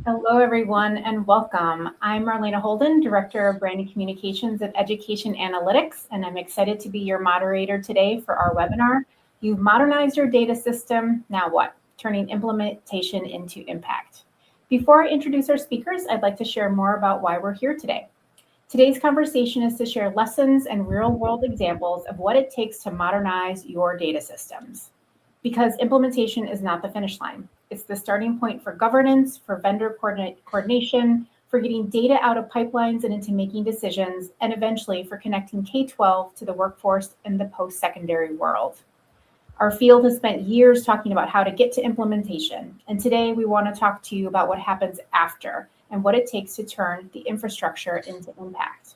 Hello, everyone, and welcome. I'm Marlena Holden, Director of Branding Communications at Education Analytics, and I'm excited to be your moderator today for our webinar. You've modernized your data system, now what? Turning implementation into impact. Before I introduce our speakers, I'd like to share more about why we're here today. Today's conversation is to share lessons and real-world examples of what it takes to modernize your data systems. Because implementation is not the finish line. It's the starting point for governance, for vendor coordination, for getting data out of pipelines and into making decisions, and eventually for connecting K-12 to the workforce in the post-secondary world. Our field has spent years talking about how to get to implementation, and today we want to talk to you about what happens after and what it takes to turn the infrastructure into impact.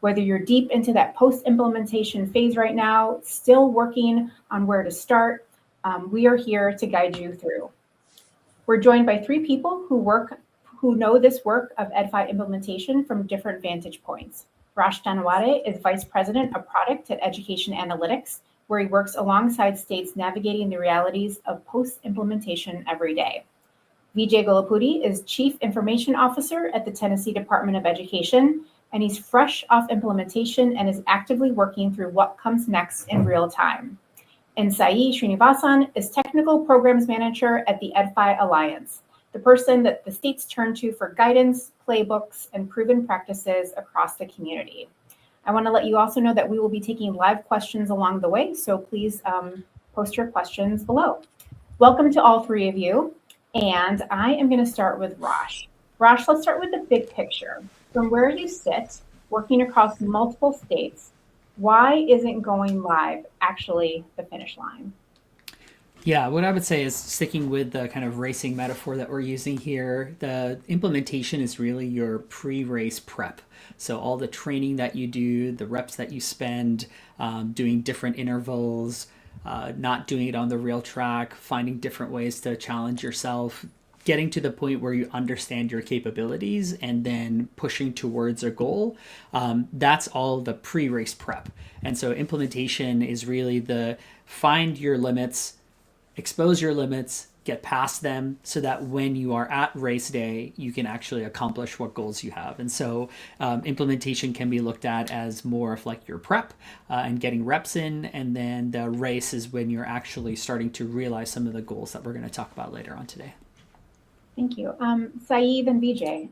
Whether you're deep into that post-implementation phase right now, still working on where to start, we are here to guide you through. We're joined by three people who know this work of EdFi implementation from different vantage points. Rash Danawade is Vice President of Product at Education Analytics, where he works alongside states navigating the realities of post-implementation every day. Vijay Golapudi is Chief Information Officer at the Tennessee Department of Education, and he's fresh off implementation and is actively working through what comes next in real time. And Sai Srinivasan is Technical Programs Manager at the EdFi Alliance, the person that the states turn to for guidance, playbooks, and proven practices across the community. I want to let you also know that we will be taking live questions along the way, so please post your questions below. Welcome to all three of you, and I am going to start with Rash. Rash, let's start with the big picture. From where you sit, working across multiple states, why isn't going live actually the finish line? Yeah, what I would say is sticking with the kind of racing metaphor that we're using here, the implementation is really your pre-race prep. So all the training that you do, the reps that you spend, doing different intervals, not doing it on the real track, finding different ways to challenge yourself, getting to the point where you understand your capabilities and then pushing towards a goal. That's all the pre-race prep. And so implementation is really the find your limits, expose your limits, get past them so that when you are at race day, you can actually accomplish what goals you have. And so implementation can be looked at as more of like your prep and getting reps in. And then the race is when you're actually starting to realize some of the goals that we're going to talk about later on today. Thank you. Saeed and Vijay.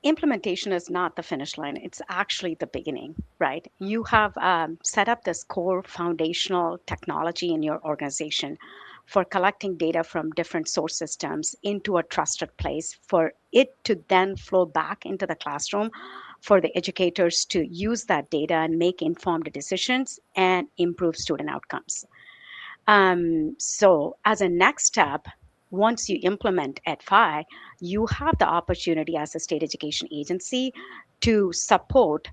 Implementation is not the finish line. It's actually the beginning, right? You have set up this core foundational technology in your organization for collecting data from different source systems into a trusted place for it to then flow back into the classroom for the educators to use that data and make informed decisions and improve student outcomes. So as a next step, once you implement EdFi, you have the opportunity as a state education agency to support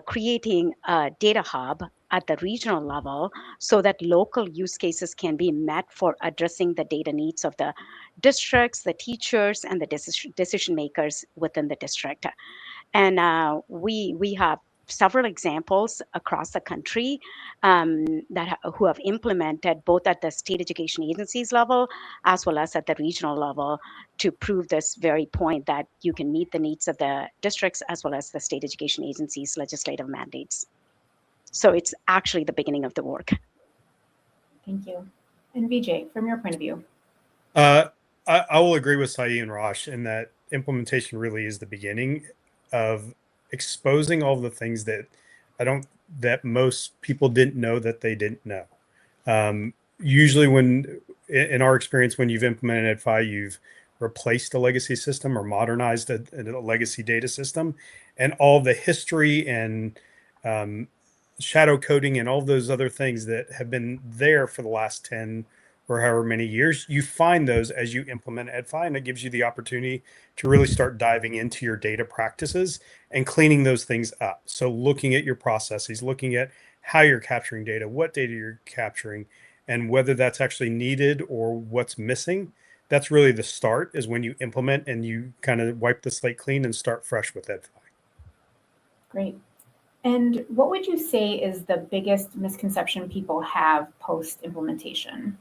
creating a data hub at the regional level so that local use cases can be met for addressing the data needs of the districts, the teachers, and the decision makers within the district. And we have several examples across the country who have implemented both at the state education agencies level as well as at the regional level to prove this very point that you can meet the needs of the districts as well as the state education agencies' legislative mandates. So it's actually the beginning of the work. Thank you. And Vijay, from your point of view. I will agree with Saeed and Rosh in that implementation really is the beginning of exposing all the things that most people didn't know that they didn't know. Usually in our experience, when you've implemented EdFi, you've replaced a legacy system or modernized a legacy data system, and all the history and shadow coding and all those other things that have been there for the last 10 or however many years, you find those as you implement EdFi, and it gives you the opportunity to really start diving into your data practices and cleaning those things up. So looking at your processes, looking at how you're capturing data, what data you're capturing, and whether that's actually needed or what's missing. That's really the start, is when you implement and you kind of wipe the slate clean and start fresh with EdFi. Great. And what would you say is the biggest misconception people have post-implementation?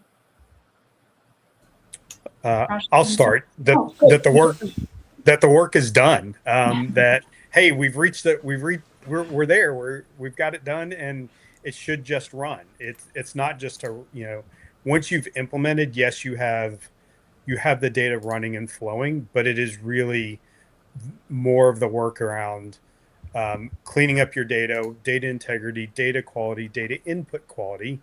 Josh, I'll can you start that Oh, good. the work is done. That hey, we're there. We've got it done, and it should just run. It's not just once you've implemented, yes, you have the data running and flowing, but it is really more of the work around cleaning up your data integrity, data quality, data input quality.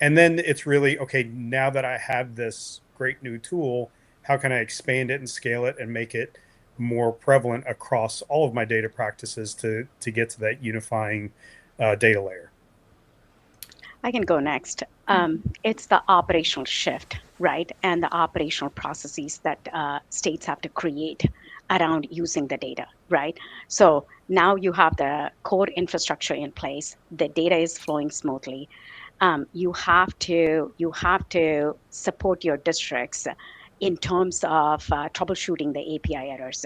And then it's really, okay, now that I have this great new tool, how can I expand it and scale it and make it more prevalent across all of my data practices to get to that unifying data layer? I can go next. It's the operational shift, right? And the operational processes that states have to create around using the data, right? So now you have the core infrastructure in place. The data is flowing smoothly. You have to support your districts in terms of troubleshooting the API errors.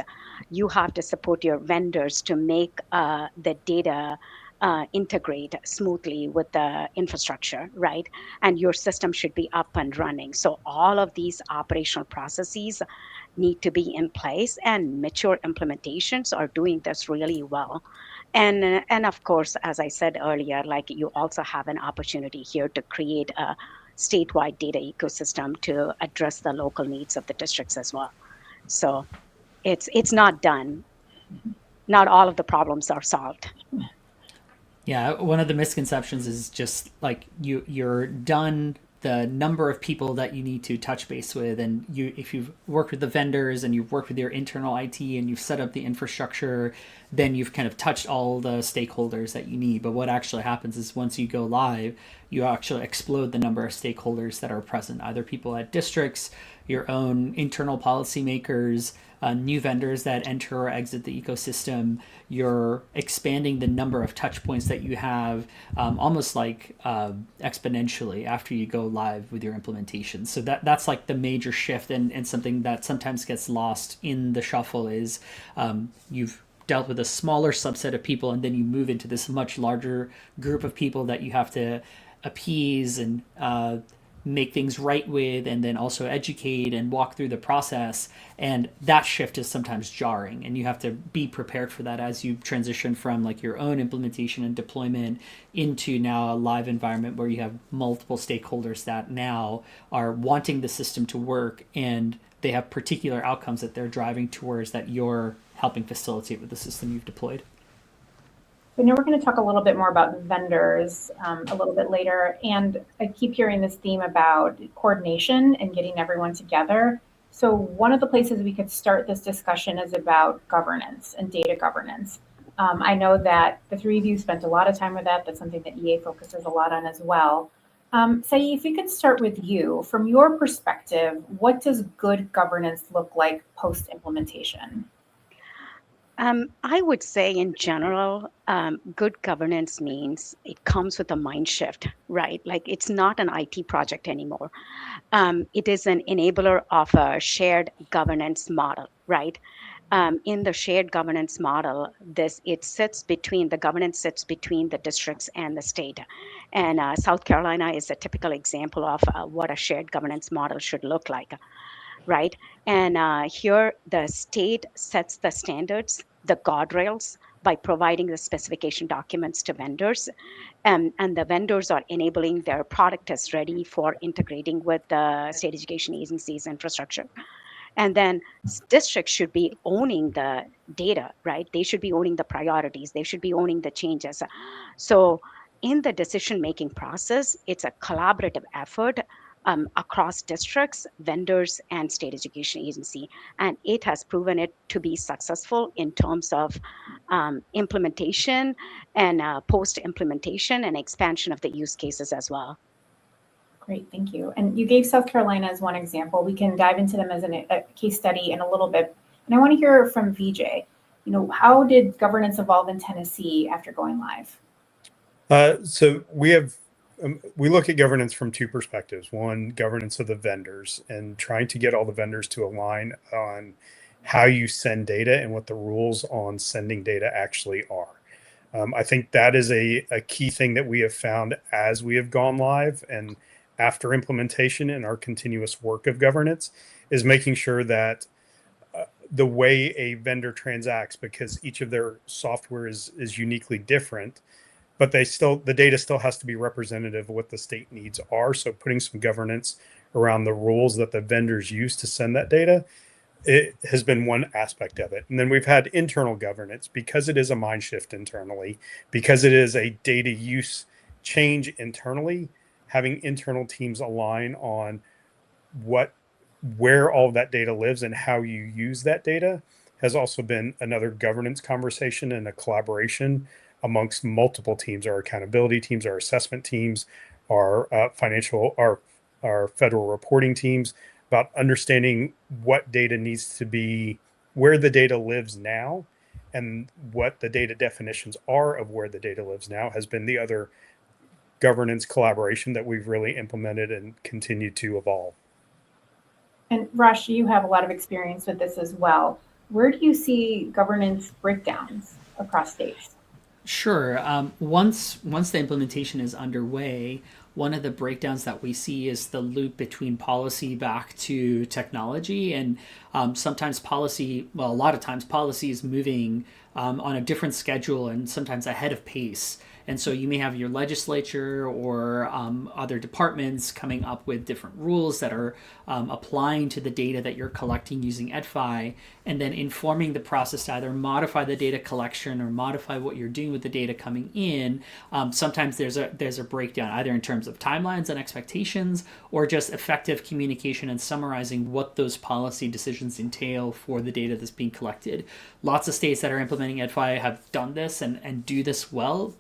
You have to support your vendors to make the data integrate smoothly with the infrastructure, right? And your system should be up and running. So all of these operational processes need to be in place, and mature implementations are doing this really well. And of course, as I said earlier, like you also have an opportunity here to create a statewide data ecosystem to address the local needs of the districts as well. So it's not done. Not all of the problems are solved. Yeah, one of the misconceptions is just like you're done the number of people that you need to touch base with, and if you've worked with the vendors and you've worked with your internal IT and you've set up the infrastructure, then you've kind of touched all the stakeholders that you need. But what actually happens is once you go live, you actually explode the number of stakeholders that are present, either people at districts, your own internal policymakers, new vendors that enter or exit the ecosystem. You're expanding the number of touch points that you have, almost like exponentially after you go live with your implementation. So that's like the major shift, and something that sometimes gets lost in the shuffle is you've dealt with a smaller subset of people, and then you move into this much larger group of people that you have to appease and make things right with, and then also educate and walk through the process. And that shift is sometimes jarring, and you have to be prepared for that as you transition from like your own implementation and deployment into now a live environment where you have multiple stakeholders that now are wanting the system to work, and they have particular outcomes that they're driving towards that you're helping facilitate with the system you've deployed. So now we're going to talk a little bit more about vendors a little bit later. And I keep hearing this theme about coordination and getting everyone together. So one of the places we could start this discussion is about governance and data governance. I know that the three of you spent a lot of time with that. That's something that EA focuses a lot on as well. Sayi, if we could start with you, from your perspective, what does good governance look like post-implementation? I would say, in general, good governance means it comes with a mind shift, right? Like it's not an IT project anymore. It is an enabler of a shared governance model, right? In the shared governance model, the governance sits between the districts and the state. And South Carolina is a typical example of what a shared governance model should look like, right? And here the state sets the standards, the guardrails, by providing the specification documents to vendors. And the vendors are enabling their product as ready for integrating with the state education agency's infrastructure. And then districts should be owning the data, right? They should be owning the priorities, they should be owning the changes. So in the decision making process, it's a collaborative effort across districts, vendors, and state education agency. And it has proven it to be successful in terms of implementation and post-implementation and expansion of the use cases as well. Great, thank you. And you gave South Carolina as one example. We can dive into them as a case study in a little bit. And I want to hear from VJ. How did governance evolve in Tennessee after going live? So we look at governance from two perspectives. One, governance of the vendors and trying to get all the vendors to align on how you send data and what the rules on sending data actually are. I think that is a key thing that we have found as we have gone live and after implementation and our continuous work of governance is making sure that the way a vendor transacts, because each of their software is uniquely different, but the data still has to be representative of what the state needs are. So putting some governance around the rules that the vendors use to send that data, it has been one aspect of it. And then we've had internal governance, because it is a mind shift internally, because it is a data use change internally. Having internal teams align on where all of that data lives and how you use that data has also been another governance conversation and a collaboration amongst multiple teams, our accountability teams, our assessment teams, our our federal reporting teams, about understanding what data needs to be, where the data lives now, and what the data definitions are of where the data lives now has been the other governance collaboration that we've really implemented and continued to evolve. And Rosh, you have a lot of experience with this as well. Where do you see governance breakdowns across states? Sure. Once the implementation is underway, one of the breakdowns that we see is the loop between policy back to technology, and sometimes policy, well, a lot of times policy is moving on a different schedule and sometimes ahead of pace. And so you may have your legislature or other departments coming up with different rules that are applying to the data that you're collecting using EdFi, and then informing the process to either modify the data collection or modify what you're doing with the data coming in. Sometimes there's a breakdown either in terms of timelines and expectations, or just effective communication and summarizing what those policy decisions entail for the data that's being collected. Lots of states that are implementing EdFi have done this and do this well.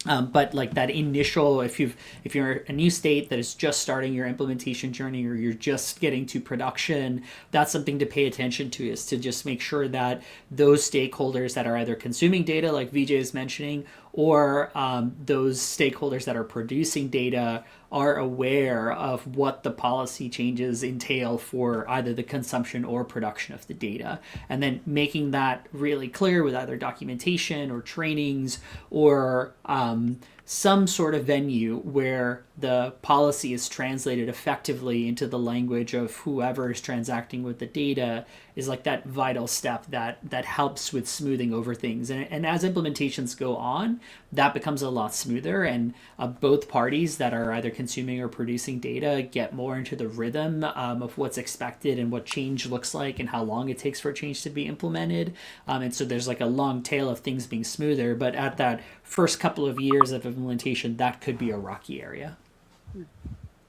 But like that initial, if you're a new state that is just starting your implementation journey, or you're just getting to production, that's something to pay attention to, is to just make sure that those stakeholders that are either consuming data, like Vijay is mentioning, or those stakeholders that are producing data are aware of what the policy changes entail for either the consumption or production of the data. And then making that really clear with either documentation or trainings or some sort of venue where the policy is translated effectively into the language of whoever is transacting with the data, is like that vital step that helps with smoothing over things. And as implementations go on, that becomes a lot smoother, and both parties that are either consuming or producing data get more into the rhythm of what's expected and what change looks like and how long it takes for a change to be implemented. And so there's like a long tail of things being smoother, but at that first couple of years of implementation, that could be a rocky area.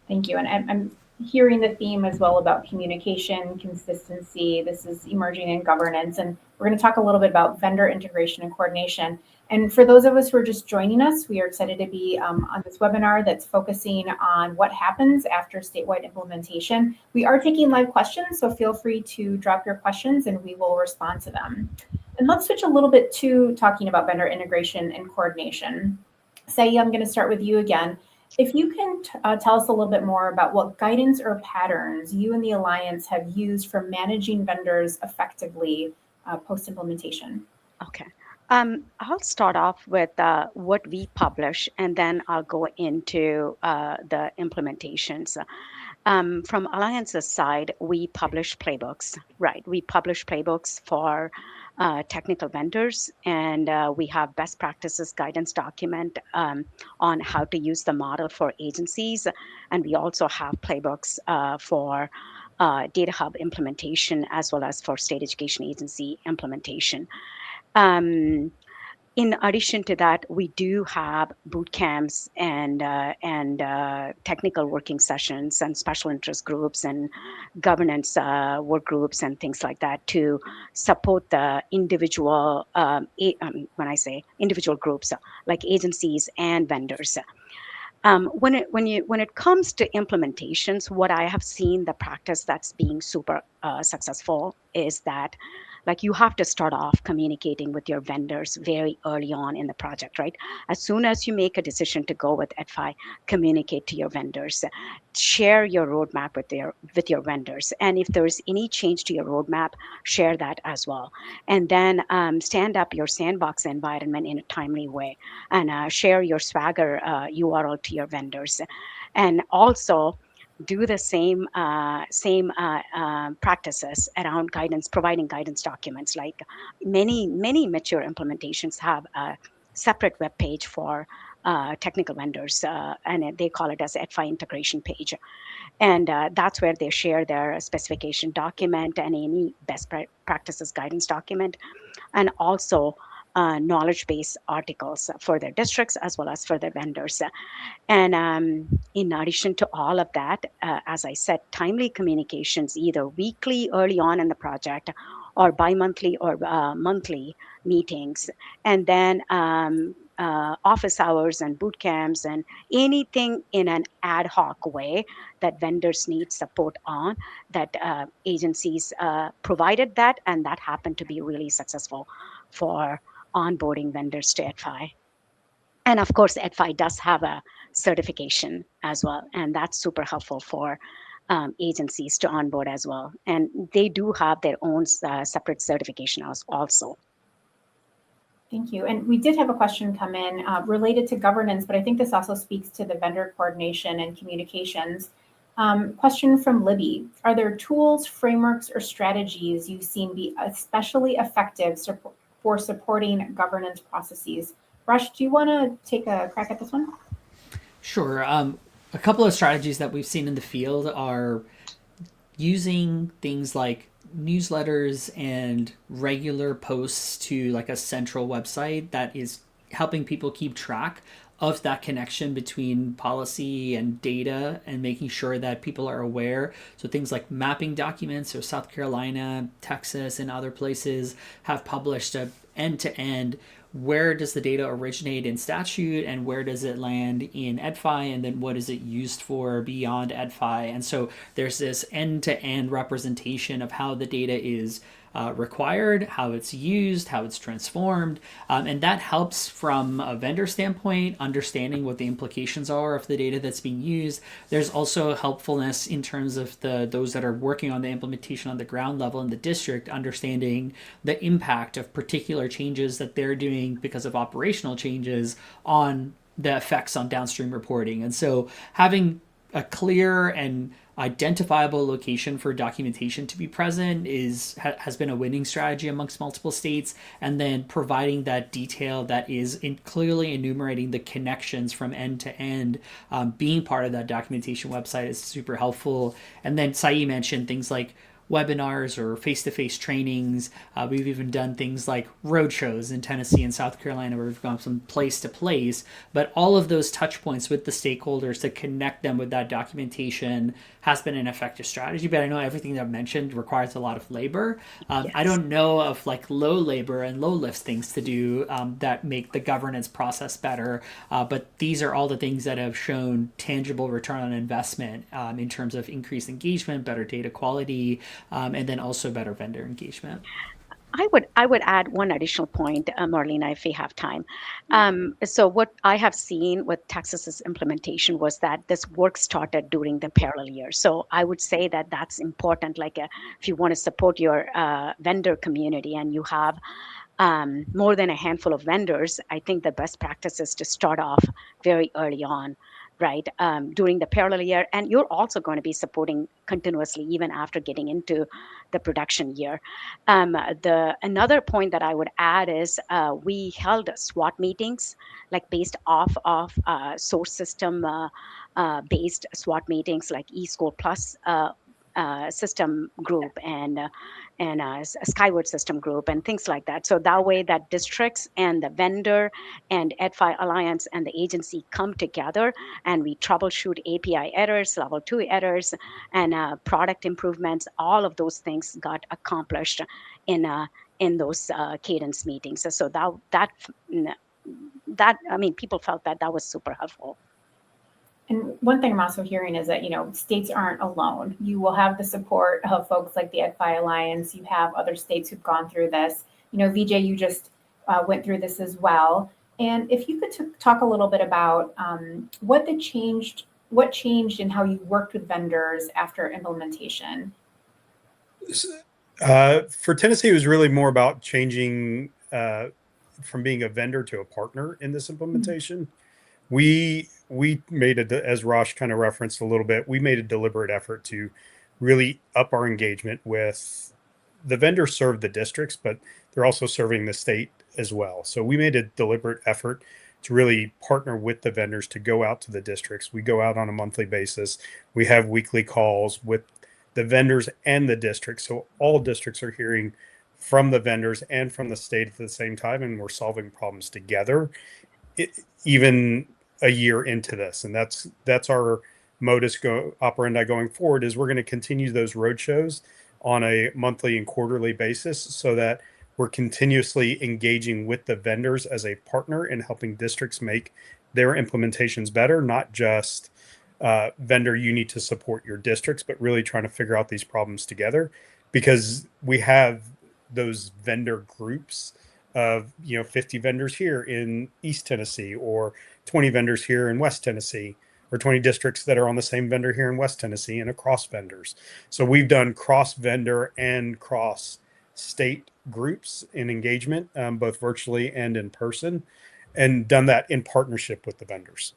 Thank you. And I'm hearing the theme as well about communication, consistency. This is emerging in governance. And we're going to talk a little bit about vendor integration and coordination. And for those of us who are just joining us, we are excited to be on this webinar that's focusing on what happens after statewide implementation. We are taking live questions, so feel free to drop your questions and we will respond to them. And let's switch a little bit to talking about vendor integration and coordination. Sayyi, I'm going to start with you again. If you can tell us a little bit more about what guidance or patterns you and the Alliance have used for managing vendors effectively post-implementation. Okay. I'll start off with what we publish, and then I'll go into the implementations. From Alliance's side, we publish playbooks, right? We publish playbooks for technical vendors, and we have best practices guidance document on how to use the model for agencies. And we also have playbooks for Data Hub implementation, as well as for state education agency implementation. In addition to that, we do have boot camps and technical working sessions and special interest groups and governance work groups and things like that to support the individual, when I say individual groups, like agencies and vendors. When it comes to implementations, what I have seen the practice that's being super successful is that, like, you have to start off communicating with your vendors very early on in the project, right? As soon as you make a decision to go with EdFi, communicate to your vendors, share your roadmap with your vendors, and if there is any change to your roadmap, share that as well. And then stand up your sandbox environment in a timely way, and share your Swagger URL to your vendors. and also do the same practices around guidance, providing guidance documents. Like many mature implementations have a separate web page for technical vendors, and they call it as EDFI integration page. And that's where they share their specification document and any best practices guidance document, and also knowledge base articles for their districts as well as for their vendors. And in addition to all of that, as I said, timely communications, either weekly early on in the project or bi-monthly or monthly meetings, and then office hours and boot camps and anything in an ad hoc way that vendors need support on, that agencies provided that, and that happened to be really successful for onboarding vendors to EdFi. And of course, EdFi does have a certification as well, and that's super helpful for agencies to onboard as well. And they do have their own separate certification also. Thank you. And we did have a question come in related to governance, but I think this also speaks to the vendor coordination and communications. Question from Libby. Are there tools, frameworks, or strategies you've seen be especially effective for supporting governance processes? Rush, do you want to take a crack at this one? Sure. A couple of strategies that we've seen in the field are using things like newsletters and regular posts to like a central website that is helping people keep track of that connection between policy and data and making sure that people are aware. So things like mapping documents, so South Carolina, Texas, and other places have published a end-to-end where does the data originate in statute and where does it land in EdFi, and then what is it used for beyond EdFi. And so there's this end-to-end representation of how the data is required, how it's used, how it's transformed, and that helps from a vendor standpoint, understanding what the implications are of the data that's being used. There's also helpfulness in terms of those that are working on the implementation on the ground level in the district, understanding the impact of particular changes that they're doing because of operational changes on the effects on downstream reporting. And so having a clear and identifiable location for documentation to be present has been a winning strategy amongst multiple states, and then providing that detail that is clearly enumerating the connections from end to end, being part of that documentation website is super helpful. And then Sai mentioned things like webinars or face-to-face trainings. We've even done things like roadshows in Tennessee and South Carolina where we've gone from place to place. But all of those touch points with the stakeholders to connect them with that documentation has been an effective strategy. But I know everything that I've mentioned requires a lot of labor. Yes. I don't know of like low labor and low lift things to do that make the governance process better. But these are all the things that have shown tangible return on investment in terms of increased engagement, better data quality, and then also better vendor engagement. I would add one additional point, Marlena, if we have time. So what I have seen with Texas's implementation was that this work started during the parallel year. So I would say that that's important. Like if you want to support your vendor community and you have more than a handful of vendors, I think the best practice is to start off very early on, right, during the parallel year. And you're also going to be supporting continuously even after getting into the production year. Another point that I would add is we held SWOT meetings, like based off of source system based SWOT meetings, like eScore Plus system group and Skyward system group and things like that. So that way that districts and the vendor and EdFi Alliance and the agency come together and we troubleshoot API errors, level 2 errors, and product improvements. All of those things got accomplished in those cadence meetings. So that I mean, people felt that was super helpful. And one thing I'm also hearing is that, states aren't alone. You will have the support of folks like the EdFi Alliance. You have other states who've gone through this. Vijay, you just went through this as well. And if you could talk a little bit about what changed in how you worked with vendors after implementation. For Tennessee, it was really more about changing from being a vendor to a partner in this implementation. We we made as Rosh kind of referenced a little bit, we made a deliberate effort to really up our engagement with the vendors. Serve the districts, but they're also serving the state as well. So we made a deliberate effort to really partner with the vendors to go out to the districts. We go out on a monthly basis. We have weekly calls with the vendors and the districts. So all districts are hearing from the vendors and from the state at the same time, and we're solving problems together, even a year into this. And that's our modus operandi going forward, is we're going to continue those roadshows on a monthly and quarterly basis so that we're continuously engaging with the vendors as a partner in helping districts make their implementations better, not just vendor, you need to support your districts, but really trying to figure out these problems together, because we have those vendor groups of 50 vendors here in East Tennessee, or 20 vendors here in West Tennessee, or 20 districts that are on the same vendor here in West Tennessee, and across vendors. So we've done cross vendor and cross state groups in engagement, both virtually and in person, and done that in partnership with the vendors.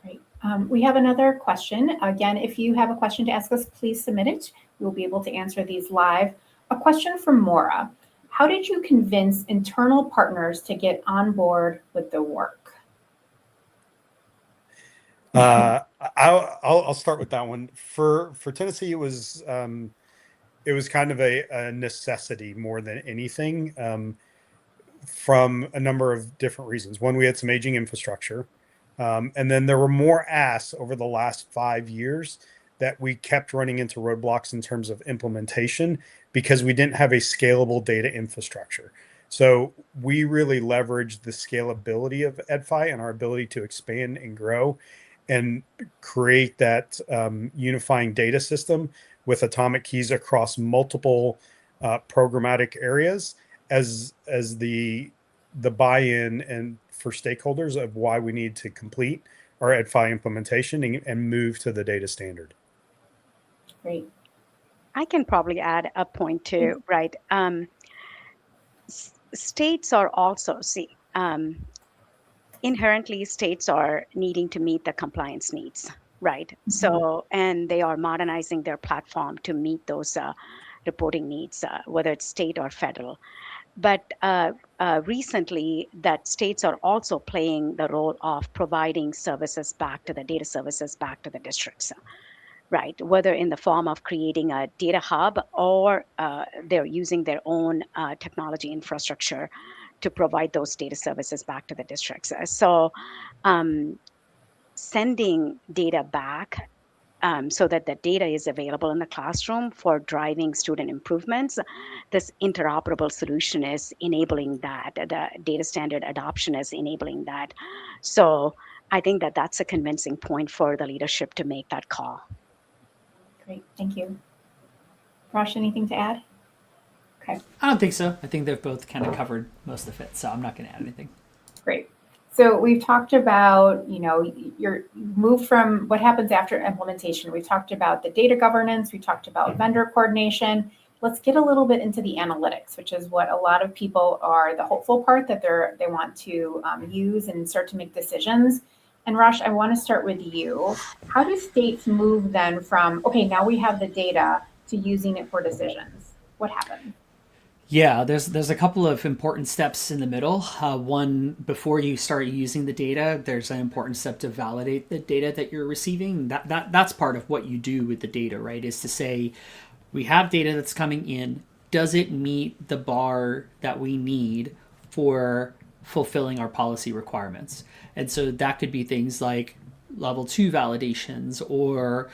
Great. We have another question. Again, if you have a question to ask us, please submit it. We'll be able to answer these live. A question from Maura. How did you convince internal partners to get on board with the work? I'll start with that one. For Tennessee, it was kind of a necessity more than anything, from a number of different reasons. One, we had some aging infrastructure, and then there were more asks over the last 5 years that we kept running into roadblocks in terms of implementation because we didn't have a scalable data infrastructure. So we really leveraged the scalability of EdFi and our ability to expand and grow and create that unifying data system with atomic keys across multiple programmatic areas as the buy-in and for stakeholders of why we need to complete our EdFi implementation and move to the data standard. Great. I can probably add a point too, right? States are also, inherently states are needing to meet the compliance needs, right? Mm-hmm. So, and they are modernizing their platform to meet those reporting needs, whether it's state or federal. But recently, that states are also playing the role of providing services back to the data services back to the districts, right? Whether in the form of creating a data hub or they're using their own technology infrastructure to provide those data services back to the districts. So sending data back so that the data is available in the classroom for driving student improvements, this interoperable solution is enabling that. The data standard adoption is enabling that. So I think that that's a convincing point for the leadership to make that call. Great, thank you. Rosh, anything to add? Okay. I don't think so. I think they've both kind of covered most of it, so I'm not going to add anything. Great. So we've talked about, your move from what happens after implementation. We've talked about the data governance. We talked about vendor coordination. Let's get a little bit into the analytics, which is what a lot of people are the hopeful part that they want to use and start to make decisions. And Rosh, I want to start with you. How do states move then from, okay, now we have the data, to using it for decisions? What happened? Yeah, there's a couple of important steps in the middle. One, before you start using the data, there's an important step to validate the data that you're receiving. That's part of what you do with the data, right? Is to say, we have data that's coming in. Does it meet the bar that we need for fulfilling our policy requirements? And so that could be things like level 2 validations or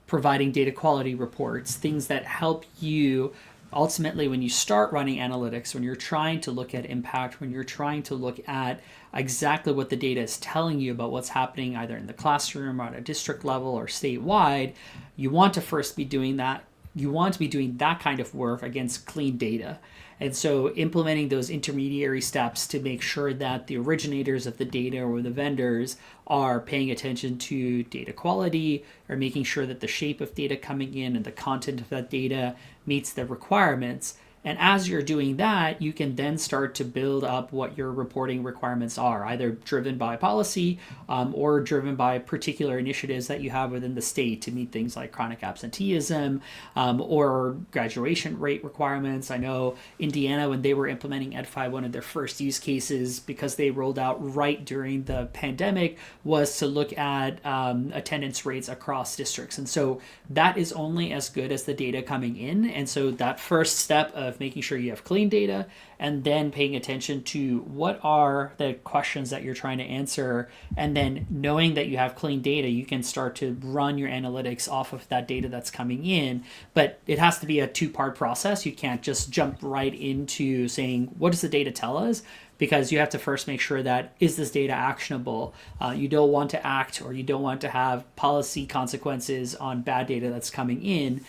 providing data quality reports, things that help you ultimately when you start running analytics, when you're trying to look at impact, when you're trying to look at exactly what the data is telling you about what's happening either in the classroom or at a district level or statewide, you want to first be doing that. You want to be doing that kind of work against clean data. And so implementing those intermediary steps to make sure that the originators of the data or the vendors are paying attention to data quality or making sure that the shape of data coming in and the content of that data meets the requirements. And as you're doing that, you can then start to build up what your reporting requirements are, either driven by policy or driven by particular initiatives that you have within the state to meet things like chronic absenteeism or graduation rate requirements. I know Indiana, when they were implementing EdFi, one of their first use cases, because they rolled out right during the pandemic, was to look at attendance rates across districts. And so that is only as good as the data coming in. And so that first step of making sure you have clean data and then paying attention to what are the questions that you're trying to answer, and then knowing that you have clean data, you can start to run your analytics off of that data that's coming in. But it has to be a two-part process. You can't just jump right into saying, what does the data tell us? Because you have to first make sure that, is this data actionable? You don't want to act, or you don't want to have policy consequences on bad data that's coming in,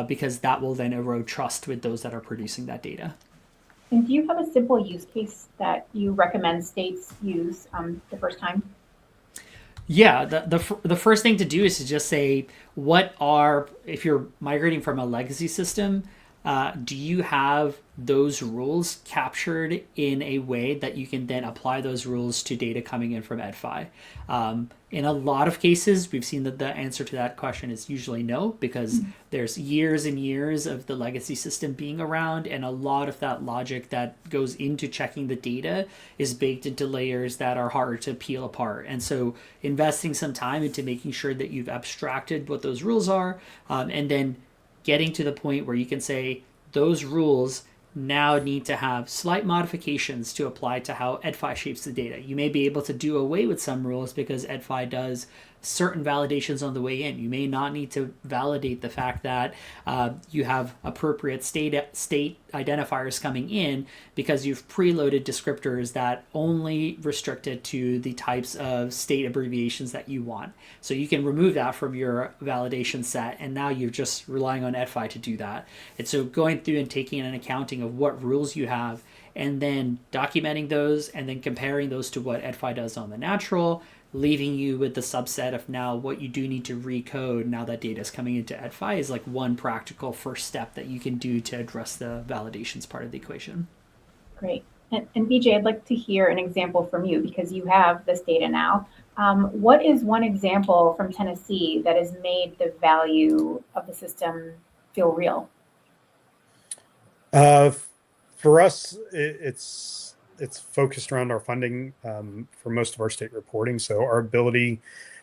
because that will then erode trust with those that are producing that data. And do you have a simple use case that you recommend states use the first time? Yeah, the first thing to do is to just say, if you're migrating from a legacy system, do you have those rules captured in a way that you can then apply those rules to data coming in from EdFi? In a lot of cases, we've seen that the answer to that question is usually no, because there's years and years of the legacy system being around, and a lot of that logic that goes into checking the data is baked into layers that are hard to peel apart. And so investing some time into making sure that you've abstracted what those rules are, and then getting to the point where you can say those rules now need to have slight modifications to apply to how EdFi shapes the data. You may be able to do away with some rules because EdFi does certain validations on the way in. You may not need to validate the fact that you have appropriate state identifiers coming in, because you've preloaded descriptors that only restrict it to the types of state abbreviations that you want. So you can remove that from your validation set, and now you're just relying on EdFi to do that. And so going through and taking an accounting of what rules you have, and then documenting those, and then comparing those to what EdFi does on the natural, leaving you with the subset of now what you do need to recode now that data is coming into EdFi, is like one practical first step that you can do to address the validations part of the equation. Great. And BJ, I'd like to hear an example from you, because you have this data now. What is one example from Tennessee that has made the value of the system feel real? For us, it's focused around our funding for most of our state reporting. So our ability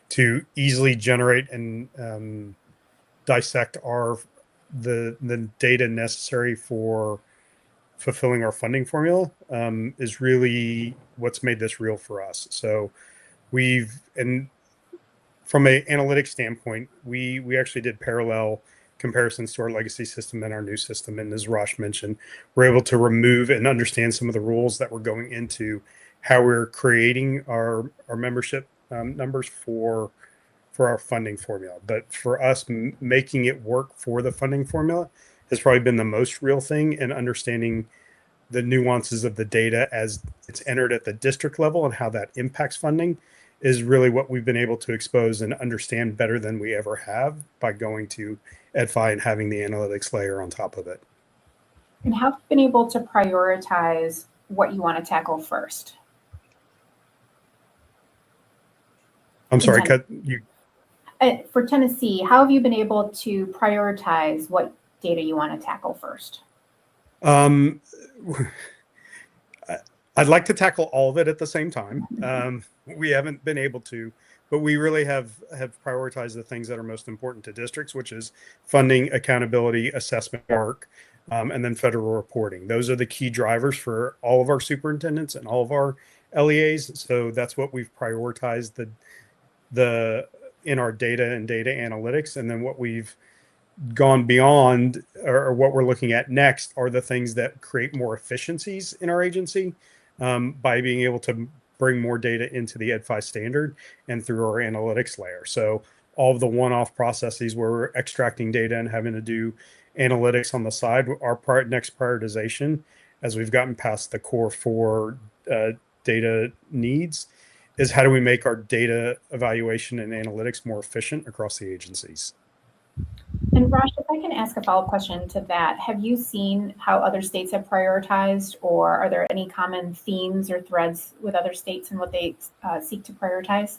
to easily generate and dissect the data necessary for fulfilling our funding formula is really what's made this real for us. So and from an analytics standpoint, we actually did parallel comparisons to our legacy system and our new system. And as Rosh mentioned, we're able to remove and understand some of the rules that were going into how we're creating our membership numbers for our funding formula. But for us, making it work for the funding formula has probably been the most real thing, and understanding the nuances of the data as it's entered at the district level and how that impacts funding is really what we've been able to expose and understand better than we ever have by going to EdFi and having the analytics layer on top of it. And how have you been able to prioritize what you want to tackle first? I'm sorry, cut you. For Tennessee, how have you been able to prioritize what data you want to tackle first? I'd like to tackle all of it at the same time. We haven't been able to, but we really have prioritized the things that are most important to districts, which is funding, accountability, assessment work, and then federal reporting. Those are the key drivers for all of our superintendents and all of our LEAs. So that's what we've prioritized in our data and data analytics. And then what we've gone beyond, or what we're looking at next, are the things that create more efficiencies in our agency by being able to bring more data into the EdFi standard and through our analytics layer. So all of the one-off processes where we're extracting data and having to do analytics on the side, our next prioritization, as we've gotten past the core 4 data needs, is how do we make our data evaluation and analytics more efficient across the agencies? And Rosh, if I can ask a follow-up question to that, have you seen how other states have prioritized, or are there any common themes or threads with other states and what they seek to prioritize?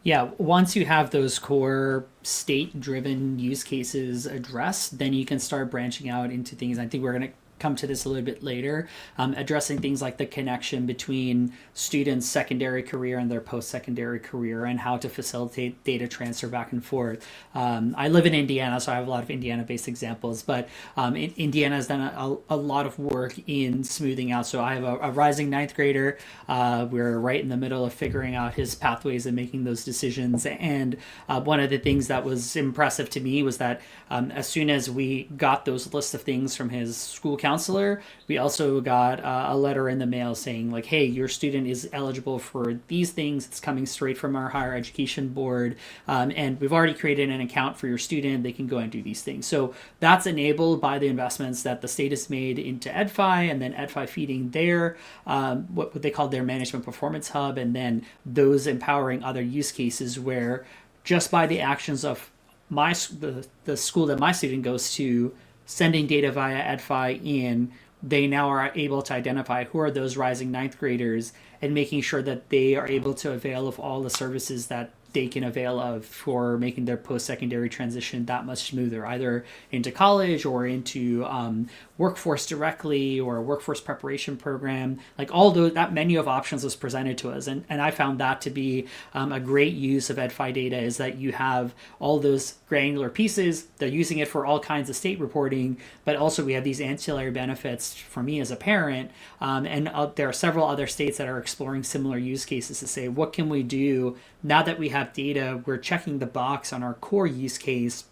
Yeah, once you have those core state driven use cases addressed, then you can start branching out into things. I think we're going to come to this a little bit later, addressing things like the connection between students' secondary career and their post secondary career and how to facilitate data transfer back and forth. I live in Indiana, so I have a lot of Indiana based examples, but Indiana has done a lot of work in smoothing out. So I have a rising ninth grader. We're right in the middle of figuring out his pathways and making those decisions. And one of the things that was impressive to me was that as soon as we got those lists of things from his school counselor, we also got a letter in the mail saying like, hey, your student is eligible for these things. It's coming straight from our higher education board. And we've already created an account for your student. They can go and do these things. So that's enabled by the investments that the state has made into EdFi, and then EdFi feeding their what they call their management performance hub, and then those empowering other use cases where just by the actions of the school that my student goes to, sending data via EdFi in, they now are able to identify who are those rising ninth graders and making sure that they are able to avail of all the services that they can avail of for making their post-secondary transition that much smoother, either into college or into workforce directly or a workforce preparation program. Like all those, that menu of options was presented to us, and I found that to be a great use of EdFi data, is that you have all those granular pieces. They're using it for all kinds of state reporting, but also we have these ancillary benefits for me as a parent, and there are several other states that are exploring similar use cases to say, what can we do now that we have data? We're checking the box on our core use case,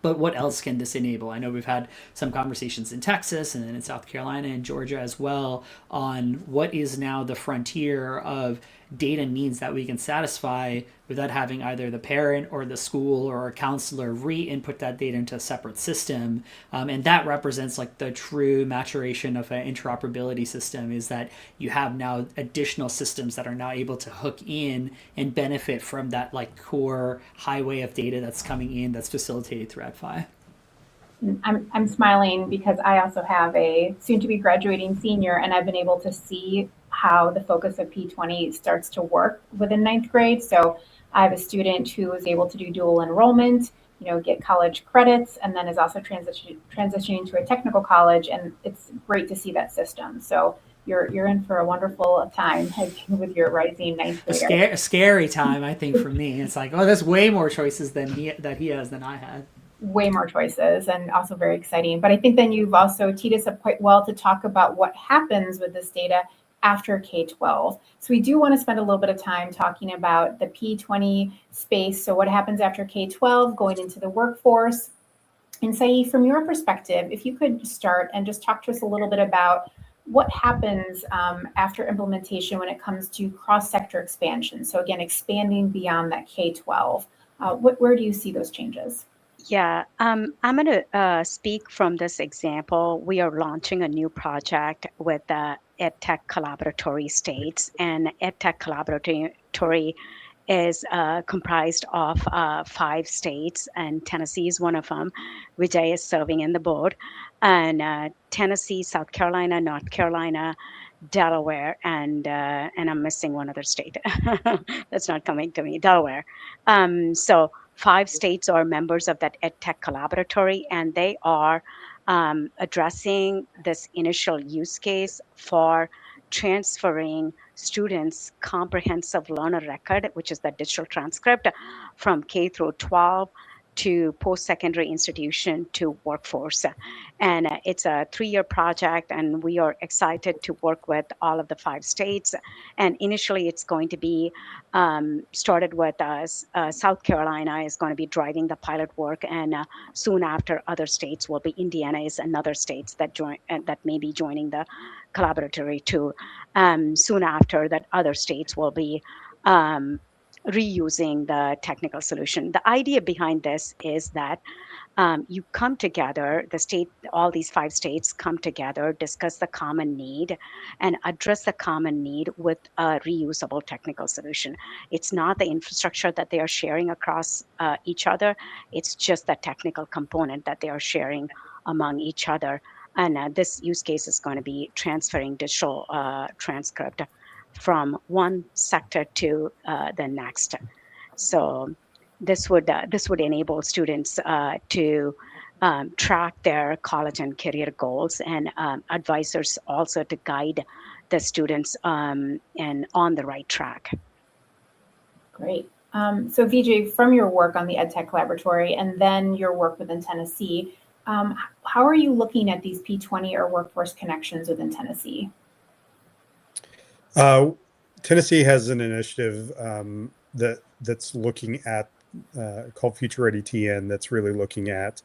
but what else can this enable? I know we've had some conversations in Texas and then in South Carolina and Georgia as well on what is now the frontier of data needs that we can satisfy without having either the parent or the school or a counselor re-input that data into a separate system. And that represents like the true maturation of an interoperability system, is that you have now additional systems that are now able to hook in and benefit from that like core highway of data that's coming in that's facilitated through EdFi. I'm smiling because I also have a soon-to-be graduating senior, and I've been able to see how the focus of P20 starts to work within ninth grade. So I have a student who is able to do dual enrollment, get college credits, and then is also transitioning to a technical college, and it's great to see that system. So you're in for a wonderful time with your rising ninth grader. A scary time, I think, for me. It's like, oh, there's way more choices than he has than I had. Way more choices, and also very exciting. But I think then you've also teed us up quite well to talk about what happens with this data after K-12. So we do want to spend a little bit of time talking about the P20 space. So what happens after K-12, going into the workforce. And Saeed, from your perspective, if you could start and just talk to us a little bit about what happens after implementation when it comes to cross-sector expansion. So again, expanding beyond that K-12. Where do you see those changes? Yeah, I'm going to speak from this example. We are launching a new project with the EdTech Collaboratory States, and EdTech Collaboratory is comprised of 5 states, and Tennessee is one of them. Vijay is serving in the board, and Tennessee, South Carolina, North Carolina, Delaware, and I'm missing one other state that's not coming to me. Delaware. So 5 states are members of that EdTech Collaboratory, and they are addressing this initial use case for transferring students' comprehensive learner record, which is the digital transcript, from K through 12 to post-secondary institution to workforce. And it's a 3-year project, and we are excited to work with all of the 5 states. And initially, it's going to be started with us. South Carolina is going to be driving the pilot work, and soon after, other states will be. Indiana is another state that may be joining the collaboratory too. Soon after that, other states will be reusing the technical solution. The idea behind this is that You come together, all these 5 states come together, discuss the common need, and address the common need with a reusable technical solution. It's not the infrastructure that they are sharing across each other, it's just the technical component that they are sharing among each other. And this use case is going to be transferring digital transcript from one sector to the next. So this would enable students to track their college and career goals, and advisors also to guide the students and on the right track. Great. So Vijay, from your work on the EdTech Laboratory and then your work within Tennessee, how are you looking at these P20 or workforce connections within Tennessee? Tennessee has an initiative that's looking at called Future Ready TN, that's really looking at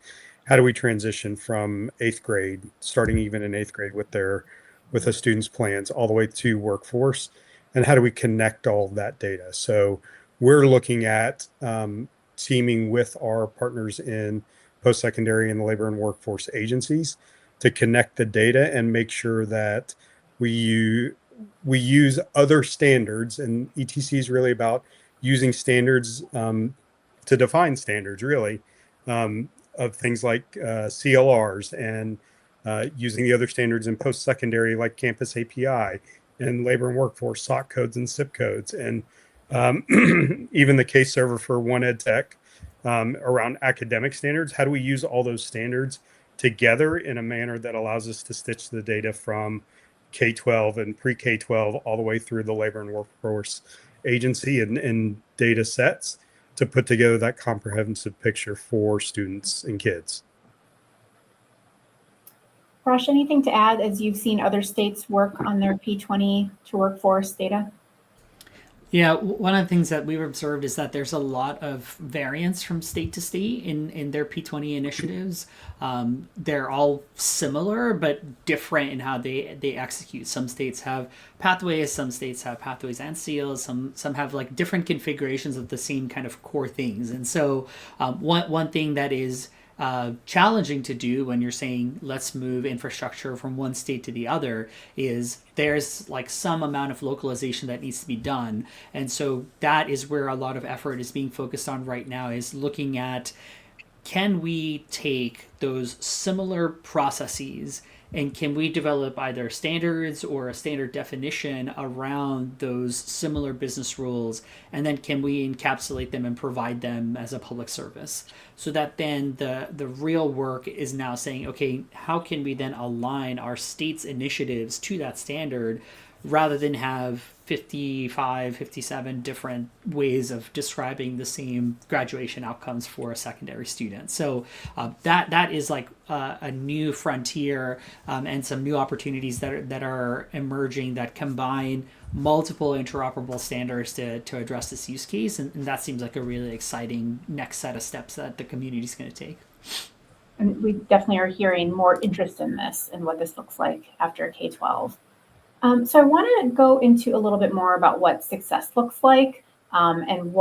how do we transition from 8th grade, starting even in 8th grade with a student's plans, all the way to workforce, and how do we connect all of that data. So we're looking at teaming with our partners in post-secondary and the labor and workforce agencies to connect the data and make sure that we use other standards, and ETC is really about using standards to define standards, really, of things like CLRs, and using the other standards in post-secondary like Campus API and labor and workforce SOC codes and SIP codes, and even the case server for One Ed Tech around academic standards. How do we use all those standards together in a manner that allows us to stitch the data from K-12 and pre-K-12 all the way through the labor and workforce agency and data sets to put together that comprehensive picture for students and kids. Rosh, anything to add as you've seen other states work on their P20 to workforce data? Yeah, one of the things that we've observed is that there's a lot of variance from state to state in their P20 initiatives. They're all similar, but different in how they execute. Some states have pathways, some states have pathways and seals, some have like different configurations of the same kind of core things. And so one thing that is challenging to do when you're saying let's move infrastructure from one state to the other is there's like some amount of localization that needs to be done. And so that is where a lot of effort is being focused on right now, is looking at, can we take those similar processes and can we develop either standards or a standard definition around those similar business rules? And then can we encapsulate them and provide them as a public service? So that then the real work is now saying, okay, how can we then align our state's initiatives to that standard rather than have 55, 57 different ways of describing the same graduation outcomes for a secondary student. So that is like a new frontier and some new opportunities that are emerging that combine multiple interoperable standards to address this use case. And that seems like a really exciting next set of steps that the community is going to take. And we definitely are hearing more interest in this and what this looks like after K-12. So I want to go into a little bit more about what success looks like and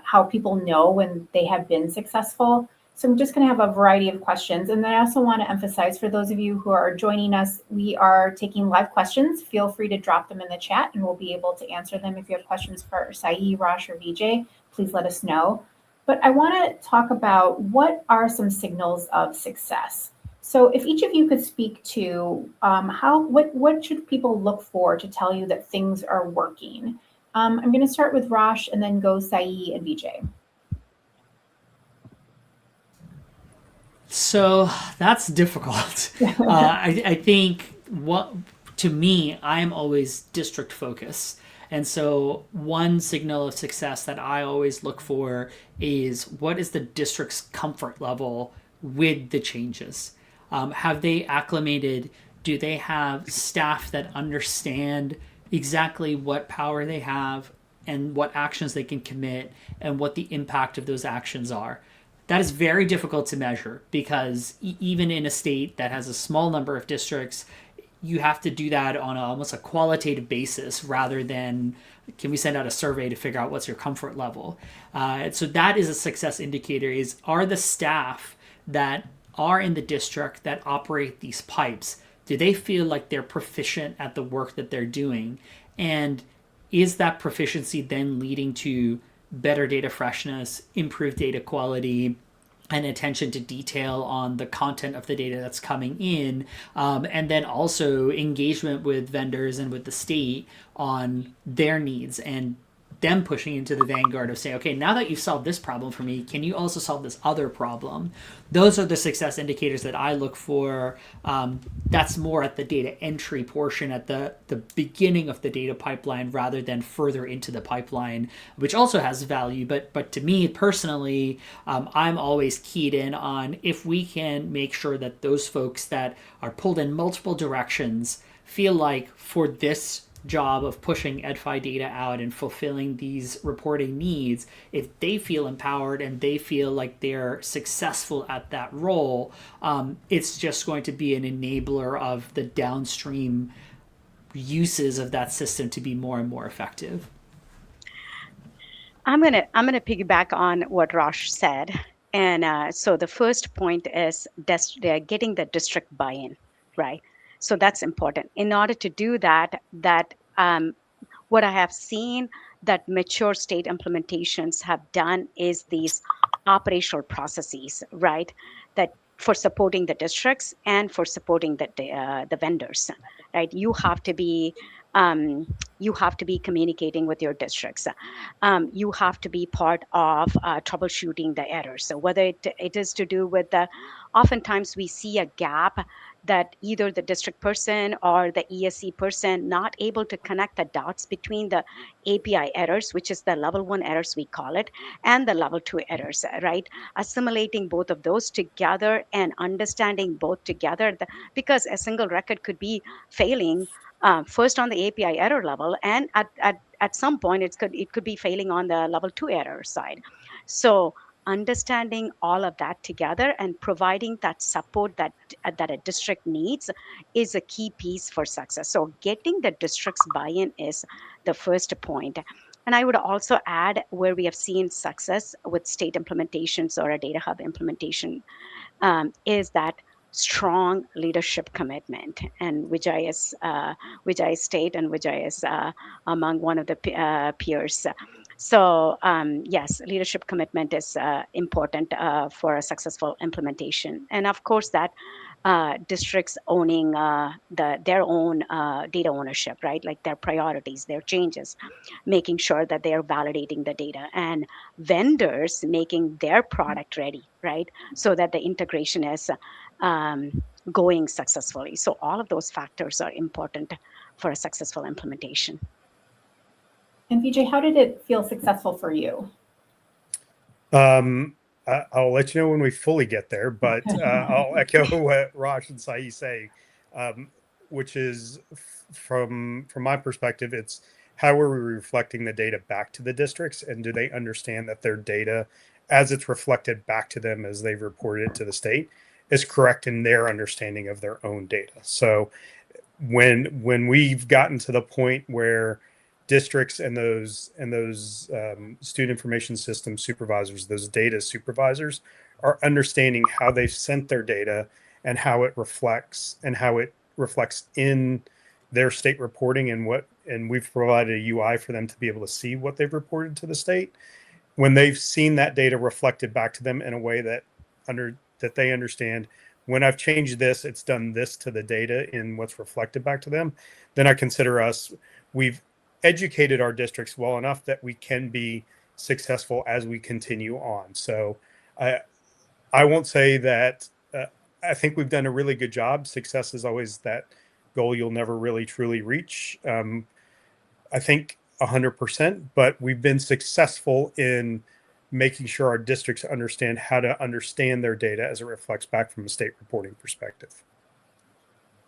how people know when they have been successful. So I'm just going to have a variety of questions. And then I also want to emphasize, for those of you who are joining us, we are taking live questions. Feel free to drop them in the chat and we'll be able to answer them. If you have questions for Sai, Rosh, or Vijay, please let us know. But I want to talk about what are some signals of success. So if each of you could speak to what should people look for to tell you that things are working? I'm going to start with Rosh and then go Sai and Vijay. So that's difficult. I think to me, I'm always district focused. And so one signal of success that I always look for is, what is the district's comfort level with the changes? Have they acclimated? Do they have staff that understand exactly what power they have and what actions they can commit and what the impact of those actions are? That is very difficult to measure because even in a state that has a small number of districts, you have to do that on almost a qualitative basis rather than can we send out a survey to figure out what's your comfort level. So that is a success indicator, is are the staff that are in the district that operate these pipes, do they feel like they're proficient at the work that they're doing? And is that proficiency then leading to better data freshness, improved data quality, and attention to detail on the content of the data that's coming in, and then also engagement with vendors and with the state on their needs and them pushing into the vanguard of saying, okay, now that you've solved this problem for me, can you also solve this other problem? Those are the success indicators that I look for. That's more at the data entry portion, at the beginning of the data pipeline rather than further into the pipeline, which also has value. But to me personally, I'm always keyed in on if we can make sure that those folks that are pulled in multiple directions feel like for this job of pushing EdFi data out and fulfilling these reporting needs, if they feel empowered and they feel like they're successful at that role, it's just going to be an enabler of the downstream uses of that system to be more and more effective. I'm gonna piggyback on what Rosh said, and so the first point is getting the district buy-in, right? So that's important. In order to do that, what I have seen that mature state implementations have done is these operational processes, right? That for supporting the districts and for supporting the vendors, right? You have to be communicating with your districts. You have to be part of troubleshooting the errors. So whether it is to do with oftentimes we see a gap that either the district person or the ESC person not able to connect the dots between the API errors, which is the level 1 errors we call it, and the level 2 errors, right? Assimilating both of those together and understanding both together, because a single record could be failing first on the API error level, and at some point it could be failing on the level 2 error side. So understanding all of that together and providing that support that a district needs is a key piece for success. So getting the district's buy-in is the first point. And I would also add, where we have seen success with state implementations or a data hub implementation, is that strong leadership commitment, and Vijay State and Vijay is among one of the peers. So yes, leadership commitment is important for a successful implementation. And of course that districts owning their own data ownership, right? Like their priorities, their changes, making sure that they are validating the data, and vendors making their product ready, right? So that the integration is going successfully. So all of those factors are important for a successful implementation. And Vijay, how did it feel successful for you? I'll let you know when we fully get there, but I'll echo what Raj and Sai say, which is from my perspective, it's how are we reflecting the data back to the districts, and do they understand that their data, as it's reflected back to them as they've reported it to the state, is correct in their understanding of their own data. So when we've gotten to the point where districts and those student information system supervisors, those data supervisors, are understanding how they've sent their data and how it reflects in their state reporting, and we've provided a UI for them to be able to see what they've reported to the state. When they've seen that data reflected back to them in a way that they understand, when I've changed this, it's done this to the data in what's reflected back to them, then I consider we've educated our districts well enough that we can be successful as we continue on. So I won't say that I think we've done a really good job. Success is always that goal you'll never really truly reach. I think 100%, but we've been successful in making sure our districts understand how to understand their data as it reflects back from a state reporting perspective.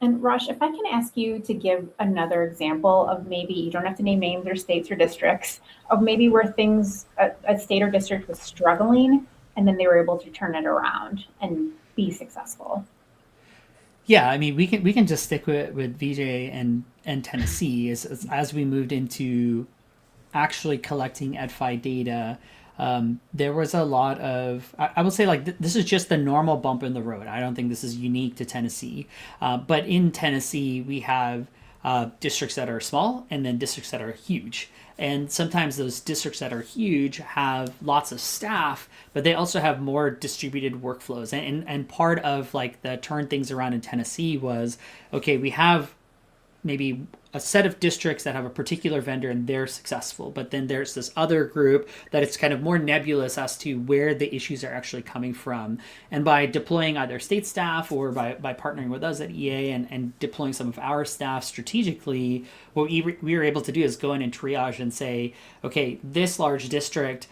And Rosh, if I can ask you to give another example of, maybe you don't have to name names or states or districts, of maybe where things, a state or district was struggling and then they were able to turn it around and be successful. Yeah, I mean, we can just stick with VJ and Tennessee as we moved into actually collecting EdFi data. There was a lot of, I would say, like this is just the normal bump in the road. I don't think this is unique to Tennessee, but in Tennessee we have districts that are small and then districts that are huge. And sometimes those districts that are huge have lots of staff, but they also have more distributed workflows. And part of like the turn things around in Tennessee was, okay, we have maybe a set of districts that have a particular vendor and they're successful, but then there's this other group that it's kind of more nebulous as to where the issues are actually coming from. And by deploying either state staff or by partnering with us at EA and deploying some of our staff strategically, what we were able to do is go in and triage and say, okay, this large district,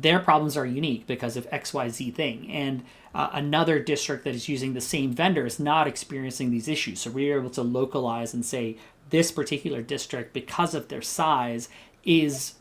their problems are unique because of XYZ thing. And another district that is using the same vendor is not experiencing these issues. So we were able to localize and say this particular district, because of their size, is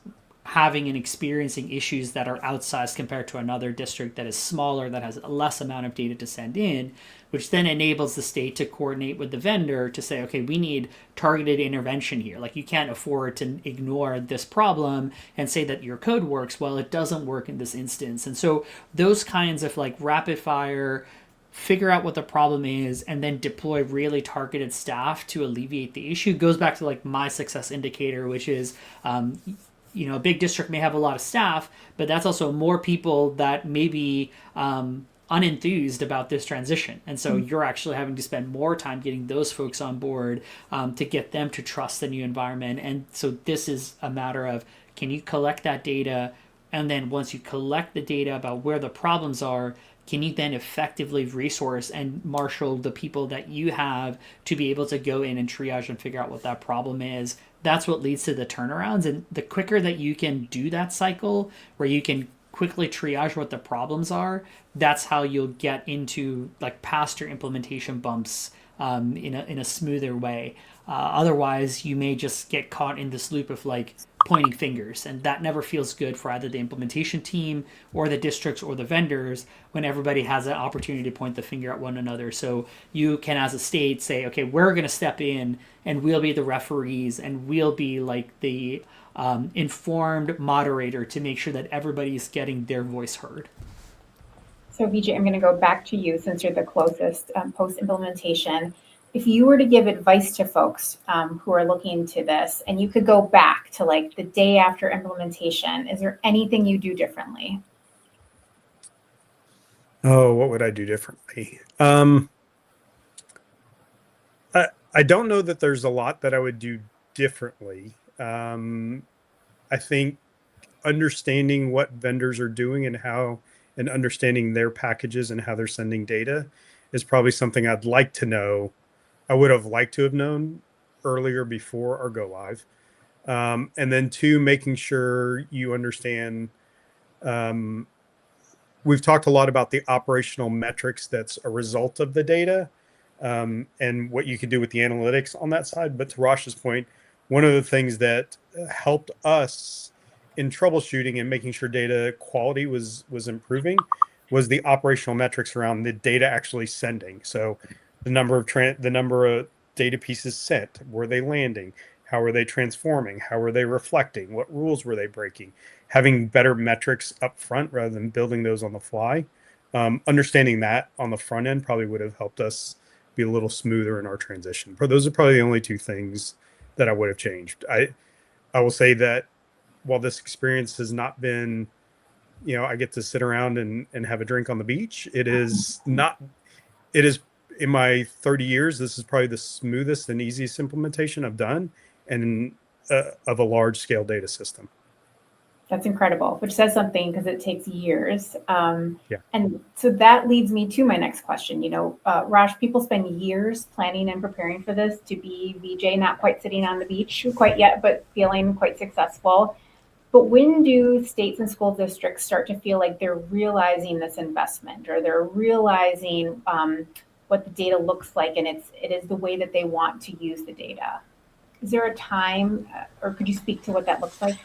having and experiencing issues that are outsized compared to another district that is smaller, that has a less amount of data to send in, which then enables the state to coordinate with the vendor to say, okay, we need targeted intervention here. Like you can't afford to ignore this problem and say that your code works. Well, it doesn't work in this instance. And so those kinds of like rapid fire, figure out what the problem is and then deploy really targeted staff to alleviate the issue goes back to like my success indicator, which is a big district may have a lot of staff, but that's also more people that may be unenthused about this transition. And so you're actually having to spend more time getting those folks on board to get them to trust the new environment. And so this is a matter of, can you collect that data? And then once you collect the data about where the problems are, can you then effectively resource and marshal the people that you have to be able to go in and triage and figure out what that problem is? That's what leads to the turnarounds. And the quicker that you can do that cycle where you can quickly triage what the problems are, that's how you'll get into like past your implementation bumps in a smoother way. Otherwise, you may just get caught in this loop of like pointing fingers, and that never feels good for either the implementation team or the districts or the vendors when everybody has an opportunity to point the finger at one another. So you can, as a state, say, okay, we're going to step in and we'll be the referees and we'll be like the informed moderator to make sure that everybody's getting their voice heard. So Vijay, I'm going to go back to you since you're the closest post-implementation. If you were to give advice to folks who are looking into this, and you could go back to like the day after implementation, is there anything you do differently? Oh, what would I do differently? I don't know that there's a lot that I would do differently. I think understanding what vendors are doing and understanding their packages and how they're sending data is probably something I'd like to know. I would have liked to have known earlier before our go live. And then two, making sure you understand, we've talked a lot about the operational metrics that's a result of the data and what you can do with the analytics on that side. But to Rash's point, one of the things that helped us in troubleshooting and making sure data quality was improving was the operational metrics around the data actually sending. So the number of data pieces sent, were they landing? How were they transforming? How were they reflecting? What rules were they breaking? Having better metrics up front rather than building those on the fly. Understanding that on the front end probably would have helped us be a little smoother in our transition. But those are probably the only two things that I would have changed. I will say that while this experience has not been, I get to sit around and have a drink on the beach. It is in my 30 years, this is probably the smoothest and easiest implementation I've done and of a large scale data system. That's incredible, which says something because it takes years. Yeah. And so that leads me to my next question. Raj, people spend years planning and preparing for this to be VJ, not quite sitting on the beach quite yet, but feeling quite successful. But when do states and school districts start to feel like they're realizing this investment or they're realizing what the data looks like and it is the way that they want to use the data? Is there a time or could you speak to what that looks like?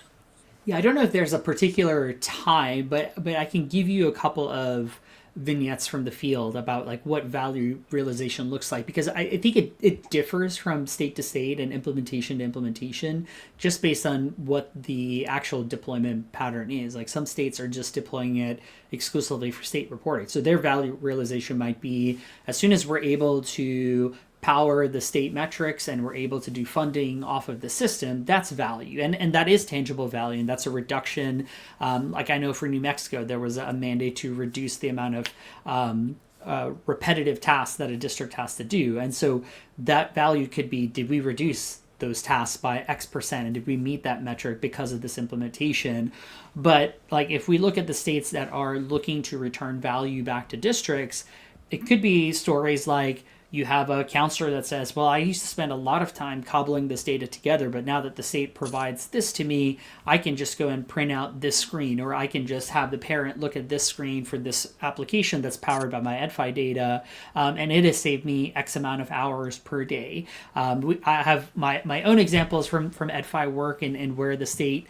Yeah, I don't know if there's a particular time, but I can give you a couple of vignettes from the field about like what value realization looks like, because I think it differs from state to state and implementation to implementation just based on what the actual deployment pattern is. Like some states are just deploying it exclusively for state reporting, so their value realization might be as soon as we're able to power the state metrics and we're able to do funding off of the system, that's value. And that is tangible value. And that's a reduction. Like I know for New Mexico, there was a mandate to reduce the amount of repetitive tasks that a district has to do. And so that value could be, did we reduce those tasks by X%? And did we meet that metric because of this implementation? But like if we look at the states that are looking to return value back to districts, it could be stories like, you have a counselor that says, well, I used to spend a lot of time cobbling this data together, but now that the state provides this to me, I can just go and print out this screen, or I can just have the parent look at this screen for this application that's powered by my EdFi data, and it has saved me X amount of hours per day. I have my own examples from EdFi work and where the state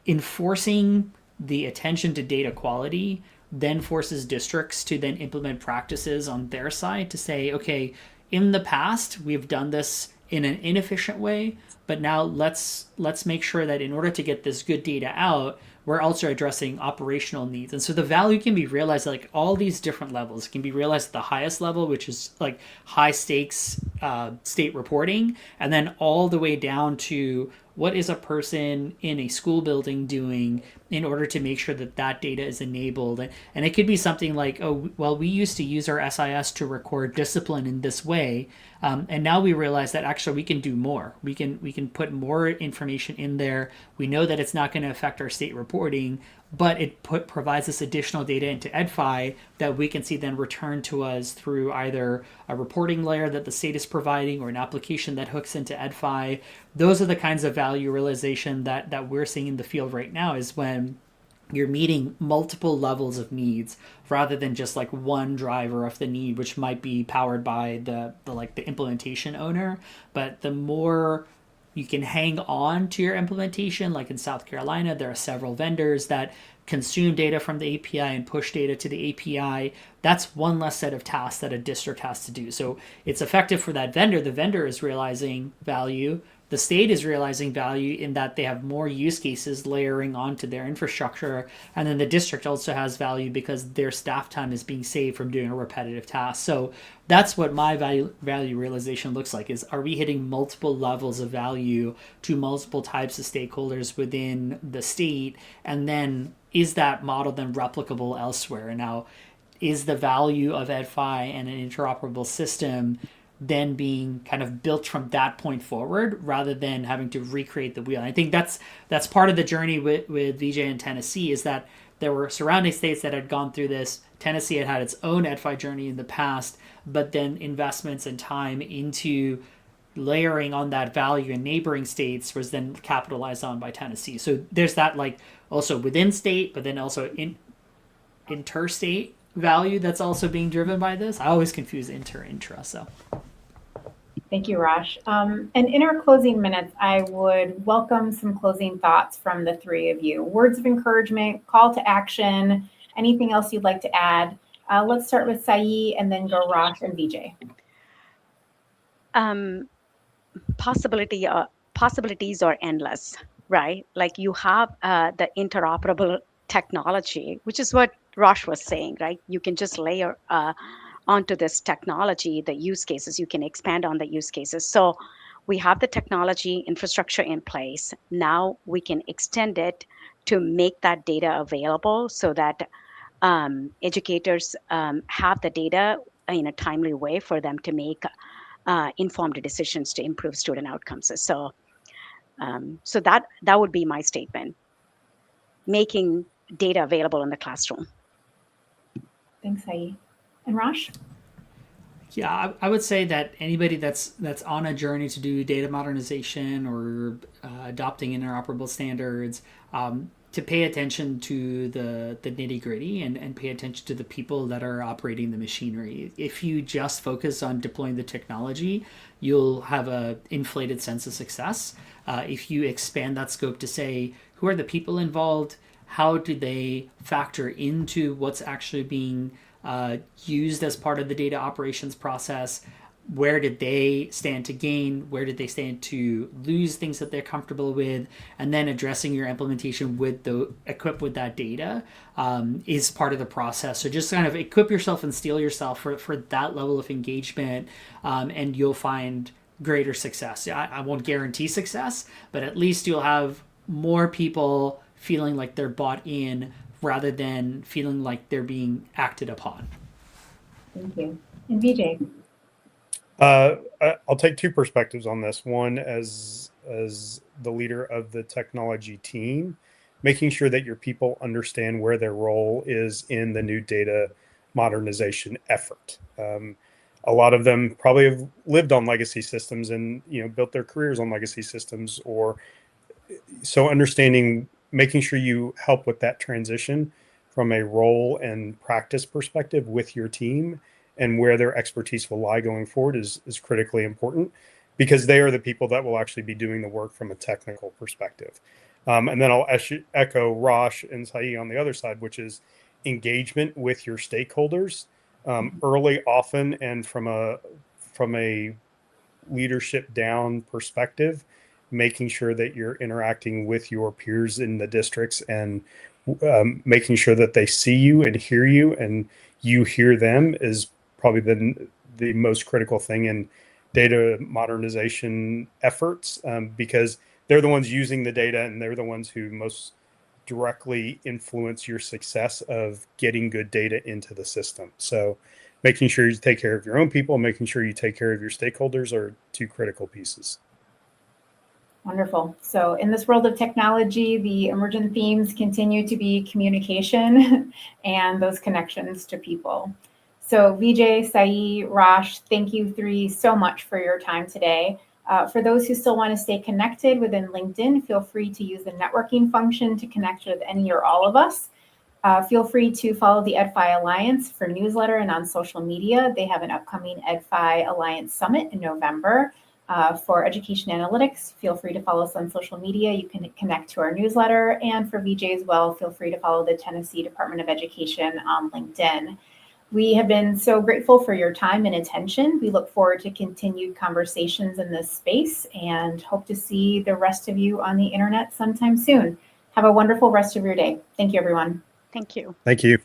enforcing the attention to data quality then forces districts to then implement practices on their side to say, okay, in the past we've done this in an inefficient way, but now let's make sure that in order to get this good data out, we're also addressing operational needs. And so the value can be realized at like all these different levels. It can be realized at the highest level, which is like high stakes state reporting, and then all the way down to what is a person in a school building doing in order to make sure that that data is enabled. And it could be something like, oh, well, we used to use our SIS to record discipline in this way, and now we realize that actually we can do more. We can put more information in there. We know that it's not going to affect our state reporting, but it provides us additional data into EdFi that we can see then returned to us through either a reporting layer that the state is providing or an application that hooks into EdFi. Those are the kinds of value realization that we're seeing in the field right now, is when you're meeting multiple levels of needs rather than just like one driver of the need, which might be powered by the implementation owner. But the more you can hang on to your implementation, like in South Carolina, there are several vendors that consume data from the API and push data to the API. That's one less set of tasks that a district has to do. So it's effective for that vendor. The vendor is realizing value. The state is realizing value in that they have more use cases layering onto their infrastructure. And then the district also has value because their staff time is being saved from doing a repetitive task. So that's what my value realization looks like, is are we hitting multiple levels of value to multiple types of stakeholders within the state? And then is that model then replicable elsewhere? And now, is the value of EdFi and an interoperable system then being kind of built from that point forward rather than having to recreate the wheel? And I think that's part of the journey with VJ in Tennessee, is that there were surrounding states that had gone through this. Tennessee had its own EdFi journey in the past, but then investments and time into layering on that value in neighboring states was then capitalized on by Tennessee. So there's that, like, also within state, but then also interstate value that's also being driven by this. I always confuse intra. So thank you, Raj. And in our closing minutes, I would welcome some closing thoughts from the three of you. Words of encouragement, call to action, anything else you'd like to add. Let's start with Sayi and then go Raj and Vijay. Possibilities are endless, right? Like you have the interoperable technology, which is what Raj was saying, right? You can just layer onto this technology the use cases. You can expand on the use cases. So we have the technology infrastructure in place. Now we can extend it to make that data available so that educators have the data in a timely way for them to make informed decisions to improve student outcomes. So that would be my statement: making data available in the classroom. Thanks, Sayi. And Raj? Yeah, I would say that anybody that's on a journey to do data modernization or adopting interoperable standards, to pay attention to the nitty gritty and pay attention to the people that are operating the machinery. If you just focus on deploying the technology, you'll have a inflated sense of success. If you expand that scope to say, who are the people involved? How do they factor into what's actually being used as part of the data operations process? Where did they stand to gain? Where did they stand to lose things that they're comfortable with? And then addressing your implementation with equipped with that data is part of the process. So just kind of equip yourself and steel yourself for that level of engagement, and you'll find greater success. I won't guarantee success, but at least you'll have more people feeling like they're bought in rather than feeling like they're being acted upon. Thank you. And VJ. I'll take two perspectives on this. One, as the leader of the technology team, making sure that your people understand where their role is in the new data modernization effort. A lot of them probably have lived on legacy systems and built their careers on legacy systems, or so understanding, making sure you help with that transition from a role and practice perspective with your team, and where their expertise will lie going forward is critically important, because they are the people that will actually be doing the work from a technical perspective. And then I'll echo Rosh and Sai on the other side, which is engagement with your stakeholders early, often, and from a leadership down perspective, making sure that you're interacting with your peers in the districts and making sure that they see you and hear you and you hear them is probably the most critical thing in data modernization efforts, because they're the ones using the data and they're the ones who most directly influence your success of getting good data into the system. So making sure you take care of your own people, making sure you take care of your stakeholders are two critical pieces. Wonderful. So in this world of technology, the emergent themes continue to be communication and those connections to people. So Vijay, Sai, Rosh, thank you three so much for your time today. For those who still want to stay connected within LinkedIn, feel free to use the networking function to connect with any or all of us. Feel free to follow the EdFi Alliance for newsletter and on social media. They have an upcoming EdFi Alliance Summit in November. For education analytics, feel free to follow us on social media. You can connect to our newsletter. And for VJ as well, feel free to follow the Tennessee Department of Education on LinkedIn. We have been so grateful for your time and attention. We look forward to continued conversations in this space and hope to see the rest of you on the internet sometime soon. Have a wonderful rest of your day. Thank you, everyone. Thank you. Thank you.